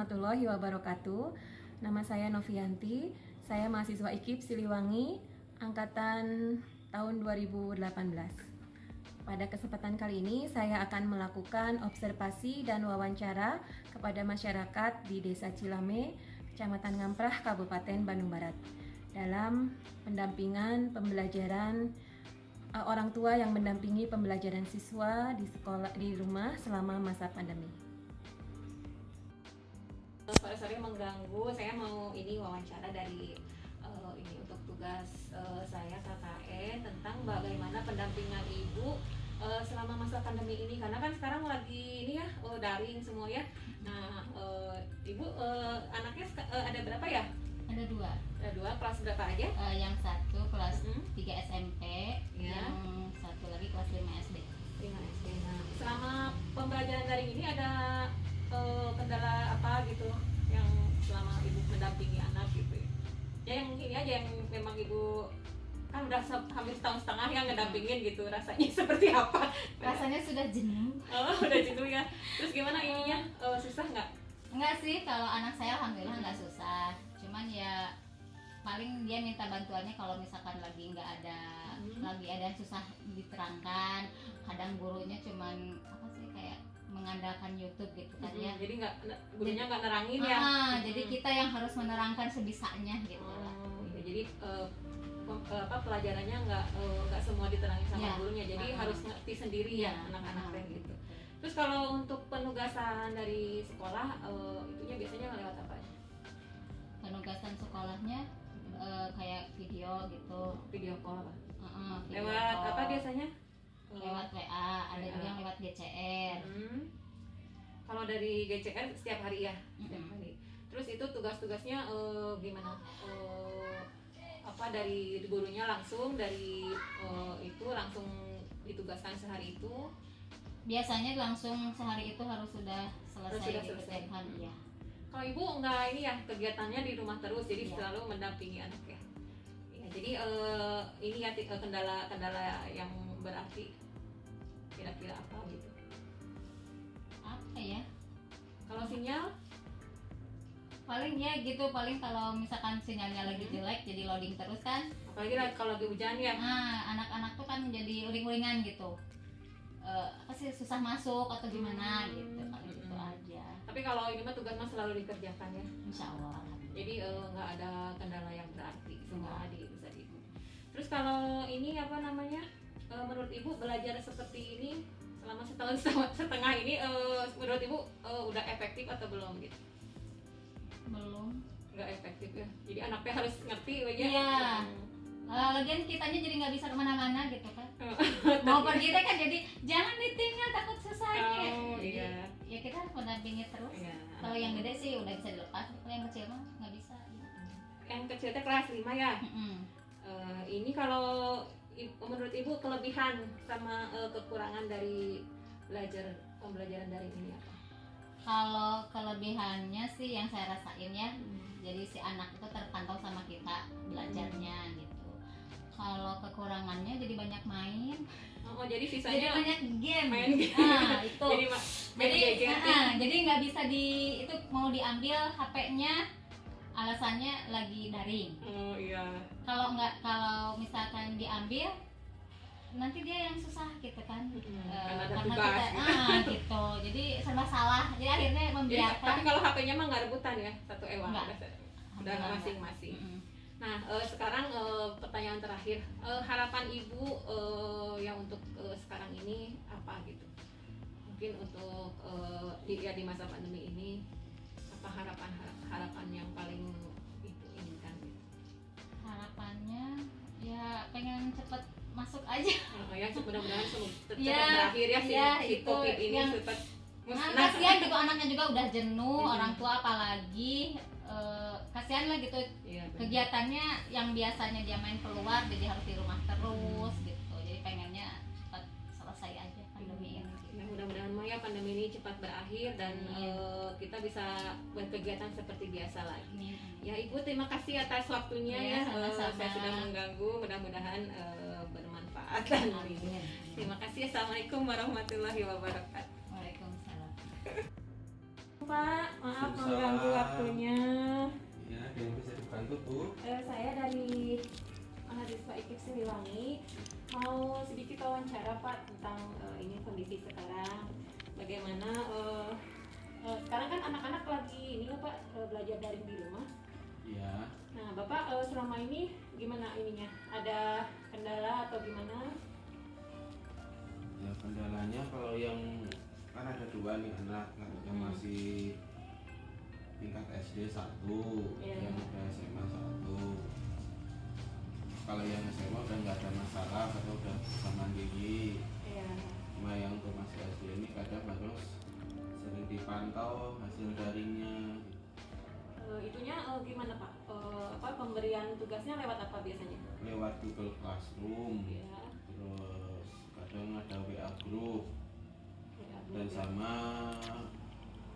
warahmatullahi wabarakatuh. Nama saya Novianti. Saya mahasiswa IKIP Siliwangi angkatan tahun 2018. Pada kesempatan kali ini saya akan melakukan observasi dan wawancara kepada masyarakat di Desa Cilame, Kecamatan Ngamprah, Kabupaten Bandung Barat dalam pendampingan pembelajaran orang tua yang mendampingi pembelajaran siswa di sekolah di rumah selama masa pandemi. Sore-sore mengganggu, saya mau wawancara dari ini untuk tugas saya KKN tentang bagaimana pendampingan ibu selama masa pandemi ini, karena kan sekarang lagi daring semua ya. Nah, ibu anaknya ada berapa ya? Ada dua. Ada dua, kelas berapa aja? Yang satu kelas 3 SMP, ya. Yang satu lagi kelas 5 SD. 5 SD. Nah, selama pembelajaran daring ini ada kendala apa gitu yang selama ibu mendampingi anak gitu ya? Ya yang mungkin aja yang memang ibu kan udah hampir setahun setengah yang ngedampingin gitu, rasanya seperti apa? Rasanya sudah jenuh. Oh, udah jenuh ya. Terus gimana ininya? Susah nggak? Enggak sih, kalau anak saya alhamdulillah nggak susah. Cuman ya paling dia minta bantuannya kalau misalkan lagi nggak ada lagi ada yang susah diterangkan. Kadang gurunya cuman apa sih kayak mengandalkan YouTube gitu kan ya. Jadi gurunya nggak nerangin ya. Jadi kita yang harus menerangkan sebisanya gitu. Ya, jadi pelajarannya nggak semua diterangin sama gurunya. Jadi harus ngerti sendiri ya anak-anak gitu. Terus kalau untuk penugasan dari sekolah, itunya biasanya lewat apa aja? Penugasan sekolahnya kayak video gitu. Video call apa? Video lewat call. Apa biasanya? Lewat WA, ada juga yang lewat GCR. Kalau dari GCR setiap hari ya? Setiap hari. Terus itu tugas-tugasnya gimana? Apa dari gurunya langsung itu langsung ditugaskan sehari itu? Biasanya langsung sehari itu harus sudah selesai gitu tiap hari ya. Kalau ibu enggak ini ya, kegiatannya di rumah terus, jadi selalu mendampingi anak ya. Ya, jadi ini ya kendala yang berarti kira-kira apa gitu? Apa ya? Kalau sinyal? Paling ya gitu, paling kalau misalkan sinyalnya lagi jelek jadi loading terus kan. Apalagi kalau lagi hujan ya. Nah, anak-anak tuh kan jadi uring-uringan gitu. Apa sih susah masuk atau gimana gitu, paling gitu aja. Tapi kalau ini mah tugas mah selalu dikerjakan ya. Insya Allah. Jadi nggak ada kendala yang berarti, semua bisa di. Terus kalau ini apa namanya? Menurut ibu belajar seperti ini selama setahun setengah ini menurut ibu udah efektif atau belum gitu? Belum. Nggak efektif ya. Jadi anaknya harus ngerti aja. Iya. Lagian kitanya jadi nggak bisa kemana-mana gitu kan. Mau pergi kan jadi jangan ditinggal takut susah gitu. Ya kita harus mendampingi terus. Kalau yang gede sih udah bisa dilepas, kalau yang kecil mah nggak bisa. Yang kecil teh kelas 5 ya. Ini kalau menurut ibu kelebihan sama kekurangan dari pembelajaran daring ini apa? Kalau kelebihannya sih yang saya rasain ya, jadi si anak itu terpantau sama kita belajarnya gitu. Kalau kekurangannya jadi banyak main. Jadi sisanya jadi banyak game. Main game. Nah, itu. Jadi nggak bisa itu mau diambil HP-nya, alasannya lagi daring. Oh iya. Kalau misalkan diambil nanti dia yang susah gitu kan. Karena ada karena tugas kita gitu. Jadi serba salah. Jadi akhirnya membiarkan. Tapi kalau HP-nya mah nggak rebutan ya, satu ewang. Udah masing-masing. Nah, sekarang pertanyaan terakhir, harapan ibu yang untuk sekarang ini apa gitu? Mungkin untuk di masa pandemi ini apa harapan yang paling ibu inginkan gitu? Harapannya ya pengen cepet masuk aja. Ya mudah-mudahan cepat berakhir ya si COVID ini cepat. Kasihan gitu, anaknya juga udah jenuh, orang tua apalagi. Kasihan lah gitu kegiatannya yang biasanya dia main keluar jadi harus di rumah terus gitu, jadi pengennya cepat selesai aja pandemi ini gitu. Mudah-mudahan ya pandemi ini cepat berakhir dan kita bisa berkegiatan seperti biasa lagi. Ya Ibu, terima kasih atas waktunya ya. Sama-sama. Saya sudah mengganggu, mudah-mudahan bermanfaat hari ini. Terima kasih. Assalamualaikum warahmatullahi wabarakatuh. Waalaikumsalam. Pak, maaf Waalaikumsalam. mengganggu waktunya. Ya, ada yang bisa dibantu Bu? Saya dari mahasiswa IKIP Siliwangi mau sedikit wawancara Pak tentang ini kondisi sekarang. Bagaimana sekarang kan anak-anak lagi ini ya Pak, belajar daring di rumah. Iya. Nah Bapak selama ini gimana ininya? Ada kendala atau gimana? Ya kendalanya kalau yang kan ada dua nih anak yang masih tingkat SD 1, Iya. yang udah SMA 1. Kalau yang SMA udah nggak ada masalah karena udah bisa mandiri. Iya. Cuma yang untuk masih SD ini kadang harus sering dipantau hasil daringnya. Itunya gimana Pak? Pemberian tugasnya lewat apa biasanya? Lewat Google Classroom. Ya. Terus kadang ada WA group Ya, dan sama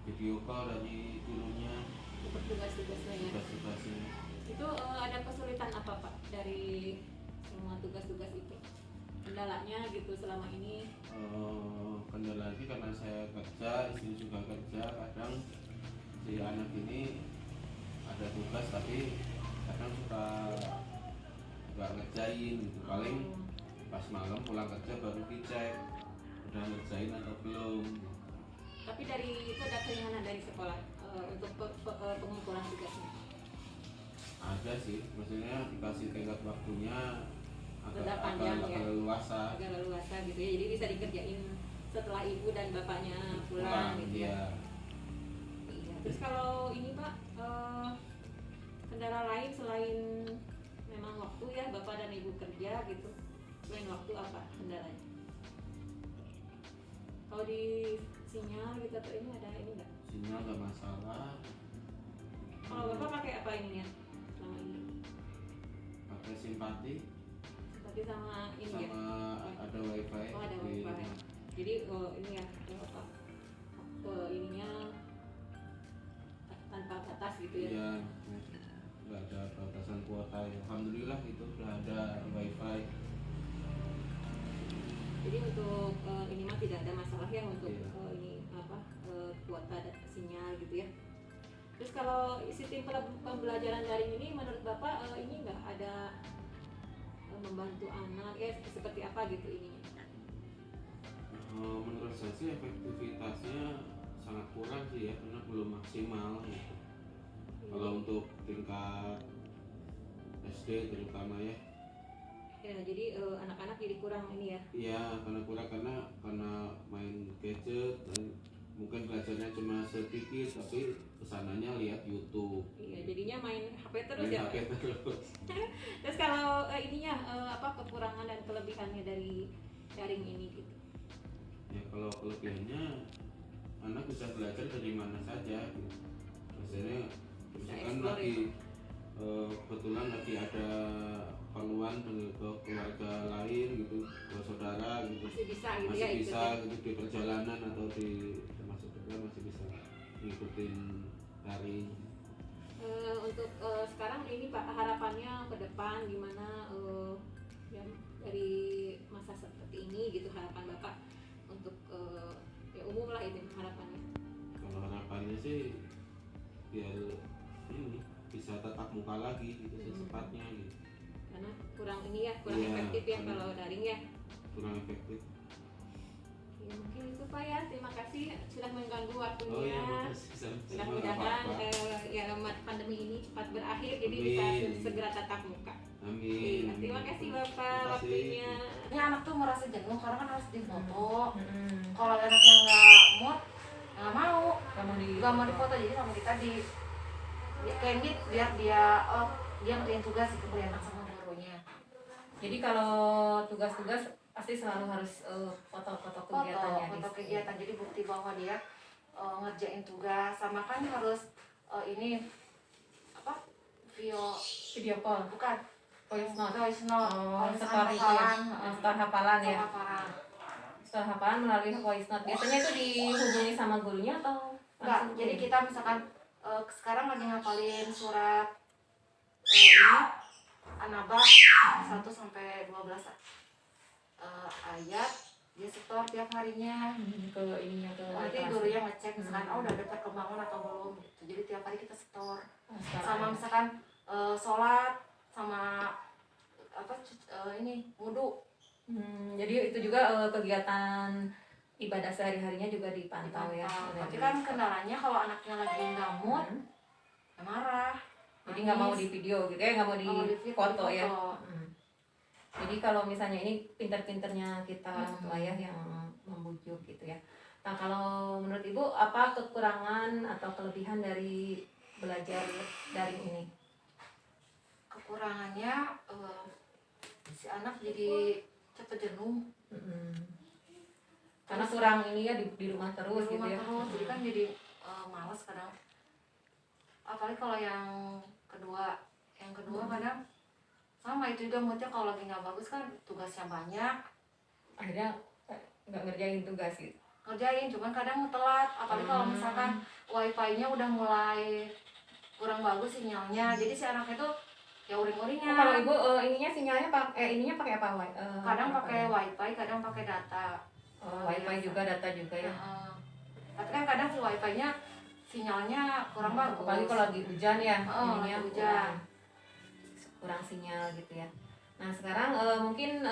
video call dari gurunya, untuk tugas-tugasnya ya. tugas-tugasnya. Itu ada kesulitan apa Pak dari semua tugas-tugas itu? Kendalanya gitu selama ini? Kendala lagi karena saya kerja, istri juga kerja, kadang si anak ini ada tugas tapi kadang suka nggak ngerjain gitu. Paling pas malam pulang kerja baru dicek udah ngerjain atau belum. Tapi dari itu ada keinginan dari sekolah untuk pengumpulan tugasnya? Ada sih, maksudnya dikasih tenggat waktunya Agak panjang ya? agak luasa. Agak leluasa gitu ya, jadi bisa dikerjain setelah ibu dan bapaknya pulang gitu ya? Iya. Iya. Terus kalau ini Pak, kendala lain selain memang waktu ya, bapak dan ibu kerja gitu, selain waktu apa kendalanya? Kalau di sinyal gitu atau ini ada ini nggak? Sinyal nggak masalah. Kalau bapak pakai apa ininya selama ini? Pakai simpati Seperti sama ini ya? sama ada wifi. Oh ada di wifi. rumah. Jadi ini ya apa? Ininya tanpa batas gitu ya? Iya, nggak ada batasan kuota. Alhamdulillah itu udah ada wifi. Jadi untuk ini mah tidak ada masalah ya untuk Iya. ini apa kuota sinyal gitu ya. Terus kalau sistem pembelajaran daring ini menurut bapak ini nggak ada membantu anak ya seperti apa gitu ininya? Menurut saya sih efektivitasnya sangat kurang sih ya karena belum maksimal gitu. Kalau untuk tingkat SD terutama ya. Ya jadi anak-anak jadi kurang ini ya. Iya, karena main gadget dan mungkin belajarnya cuma sedikit tapi kesananya lihat YouTube. Iya, jadinya main HP terus Main ya. HP terus. Terus kalau ininya apa kekurangan dan kelebihannya dari daring ini gitu? Ya kalau kelebihannya anak bisa belajar dari mana saja gitu. Misalnya misalkan explore lagi kebetulan lagi ada keperluan ke keluarga lain gitu, ke saudara gitu. Masih bisa gitu Masih ya bisa ikutnya. gitu di perjalanan atau di termasuk kerja masih bisa ngikutin daring. Untuk sekarang ini Pak harapannya ke depan gimana ya, dari masa seperti ini gitu harapan Bapak untuk ya umum lah itu harapannya. Kalau harapannya sih biar ini bisa tatap muka lagi gitu secepatnya gitu. Karena kurang ini ya kurang Iya, efektif ya karena- kalau daring ya. Kurang efektif. Ya mungkin itu Pak ya, terima kasih sudah mengganggu Oh waktunya. iya, makasih sama-sama. Mudah-mudahan Nggak apa-apa. ya pandemi ini cepat berakhir jadi Amin. bisa segera tatap muka. Amin. Iya, terima kasih Bapak Terima kasih. waktunya. Ini anak tuh merasa jenuh karena kan harus difoto. Hmm. Kalau anaknya nggak mood, nggak mau, nggak mau difoto. Jadi sama kita kayak gitu biar dia ngerjain tugas itu beri anak sama gurunya. Jadi kalau tugas-tugas pasti selalu harus foto-foto kegiatannya. Foto kegiatan. Jadi bukti bahwa dia ngerjain tugas. Sama kan harus ini apa? Video call, Bukan. voice note. Voice note. Oh, Kalau misalkan story itu ya. hafalan, Store hafalan ya. hafalan. Store hafalan melalui voice note. Biasanya itu dihubungi sama gurunya atau Enggak, langsung jadi kirim? kita misalkan sekarang lagi ngapalin surat ini An-Naba 1 sampai 12 ayat dia setor tiap harinya. ke ininya ke Nanti kelas. guru yang ngecek misalkan udah ada perkembangan atau belum gitu. Jadi tiap hari kita setor. Sekarang Sama ada. misalkan sholat sama ini wudu Jadi itu juga kegiatan ibadah sehari-harinya juga dipantau ya. dipantau. Tapi kan kendalanya kalau anaknya lagi nggak mood, ya marah. Jadi nggak mau nangis, di video gitu ya, nggak mau nggak mau di di foto ya. foto. Jadi kalau misalnya ini pinter-pinternya kita orang tua ya yang membujuk gitu ya. Nah kalau menurut Ibu apa kekurangan atau kelebihan dari belajar daring ini? Kekurangannya si anak jadi cepet jenuh Karena kurang ini ya di rumah terus di rumah gitu ya. terus, jadi kan jadi malas kadang. Apalagi kalau yang kedua kadang sama itu juga moodnya kalau lagi nggak bagus kan tugasnya banyak, Akhirnya nggak ngerjain tugas gitu. ngerjain cuman kadang telat. Apalagi kalau misalkan wifi-nya udah mulai kurang bagus sinyalnya, jadi si anak itu ya uring-uringnya. Kalau Ibu ininya sinyalnya ininya pakai apa? Kadang pakai wifi, kadang pakai data. Wifi juga, data juga ya. Tapi kan kadang si wifi-nya sinyalnya kurang bagus. Apalagi kalau lagi hujan ya, lagi hujan. kurang sinyal gitu ya. Nah sekarang mungkin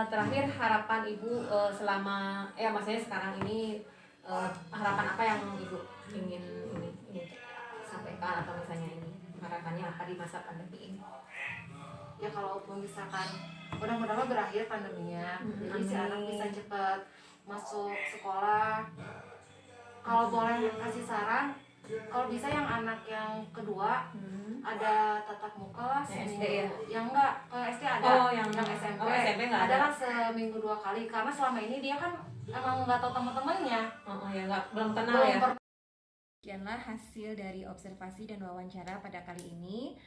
terakhir harapan Ibu selama maksudnya sekarang ini harapan apa yang Ibu ingin sampaikan, atau misalnya ini harapannya apa di masa pandemi ini? Ya kalaupun misalkan mudah-mudahan berakhir pandeminya, jadi si anak bisa cepat masuk sekolah. Kalau boleh kasih saran, kalau bisa yang anak yang kedua ada tatap muka lah SD seminggu. ya? Yang enggak ke SD ada. yang SMP. SMP nggak ada. Adalah seminggu 2 kali karena selama ini dia kan emang nggak tahu teman-temannya. Belum kenal Belum ya. Demikianlah hasil dari observasi dan wawancara pada kali ini.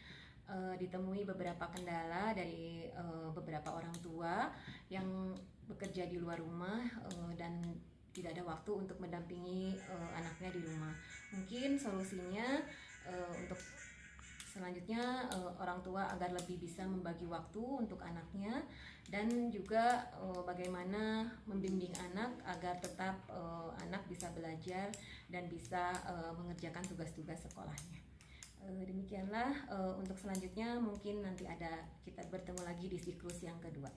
Ditemui beberapa kendala dari beberapa orang tua yang bekerja di luar rumah dan tidak ada waktu untuk mendampingi anaknya di rumah. Mungkin solusinya untuk selanjutnya orang tua agar lebih bisa membagi waktu untuk anaknya, dan juga bagaimana membimbing anak agar tetap anak bisa belajar dan bisa mengerjakan tugas-tugas sekolahnya. Demikianlah untuk selanjutnya, mungkin nanti kita bertemu lagi di siklus yang kedua.